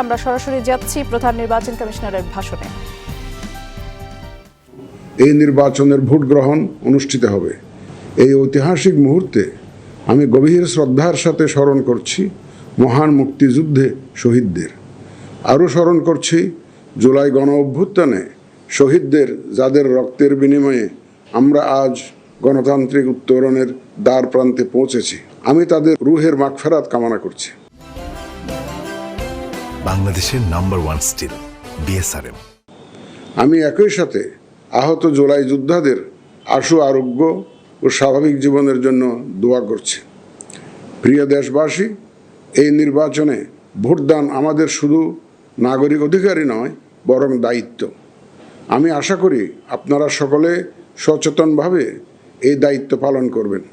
আমরা সরাসরি যাচ্ছি প্রধান নির্বাচন কমিশনারের ভাষণে। এই নির্বাচনের ভোট গ্রহণ অনুষ্ঠিত হবে। এই ঐতিহাসিক মুহূর্তে আমি গভীর শ্রদ্ধার সাথে স্মরণ করছি মহান মুক্তিযুদ্ধে শহীদদের। আরও স্মরণ করছি জুলাই গণ অভ্যুত্থানে শহীদদের, যাদের রক্তের বিনিময়ে আমরা আজ গণতান্ত্রিক উত্তরণের দ্বার প্রান্তে পৌঁছেছি। আমি তাদের রুহের মাগফিরাত কামনা করছি। বাংলাদেশের নাম্বার 1 স্টিল বিএসআরএম। আমি একই সাথে আহত জুলাই যোদ্ধাদের আশু আরোগ্য ও স্বাভাবিক জীবনের জন্য দোয়া করছি। প্রিয় দেশবাসী, এই নির্বাচনে ভোটদান আমাদের শুধু নাগরিক অধিকারই নয়, বরং দায়িত্ব। আমি আশা করি আপনারা সকলে সচেতনভাবে এই দায়িত্ব পালন করবেন।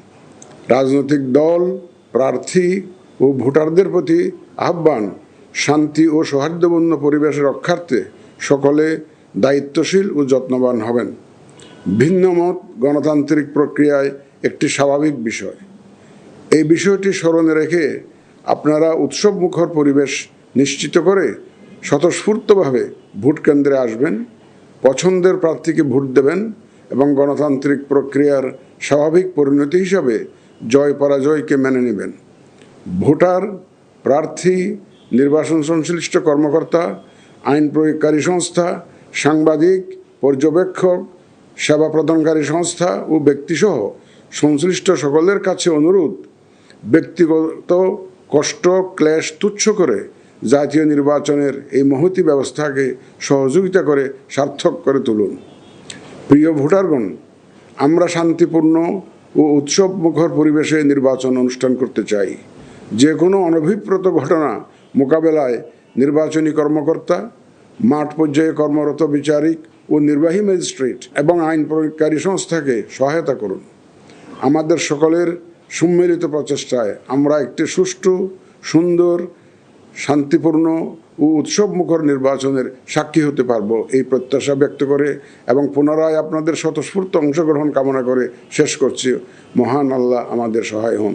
রাজনৈতিক দল, প্রার্থী ও ভোটারদের প্রতি আহ্বান, শান্তি ও সৌহার্দ্যপূর্ণ পরিবেশ রক্ষার্থে সকলে দায়িত্বশীল ও যত্নবান হবেন। ভিন্ন মত গণতান্ত্রিক প্রক্রিয়ায় একটি স্বাভাবিক বিষয়। এই বিষয়টি স্মরণে রেখে আপনারা উৎসবমুখর পরিবেশ নিশ্চিত করে স্বতঃস্ফূর্তভাবে ভোট কেন্দ্রে আসবেন, পছন্দের প্রার্থীকে ভোট দেবেন এবং গণতান্ত্রিক প্রক্রিয়ার স্বাভাবিক পরিণতি হিসাবে জয় পরাজয়কে মেনে নেবেন। ভোটার, প্রার্থী, নির্বাচন সংশ্লিষ্ট কর্মকর্তা, আইন প্রয়োগকারী সংস্থা, সাংবাদিক, পর্যবেক্ষক, সেবা প্রদানকারী সংস্থা ও ব্যক্তিসহ সংশ্লিষ্ট সকলের কাছে অনুরোধ, ব্যক্তিগত কষ্ট ক্লেশ তুচ্ছ করে জাতীয় নির্বাচনের এই মহতী ব্যবস্থাকে সহযোগিতা করে সার্থক করে তুলুন। প্রিয় ভোটারগণ, আমরা শান্তিপূর্ণ ও উৎসবমুখর পরিবেশে নির্বাচন অনুষ্ঠান করতে চাই। যে কোনো অনভিপ্রেত ঘটনা মোকাবেলায় নির্বাচনী কর্মকর্তা, মাঠ পর্যায়ে কর্মরত বিচারিক ও নির্বাহী ম্যাজিস্ট্রেট এবং আইন প্রয়োগকারী সংস্থাকে সহায়তা করুন। আমাদের সকলের সম্মিলিত প্রচেষ্টায় আমরা একটি সুষ্ঠু, সুন্দর, শান্তিপূর্ণ ও উৎসবমুখর নির্বাচনের সাক্ষী হতে পারব, এই প্রত্যাশা ব্যক্ত করে এবং পুনরায় আপনাদের স্বতঃস্ফূর্ত অংশগ্রহণ কামনা করে শেষ করছি। মহান আল্লাহ আমাদের সহায় হন।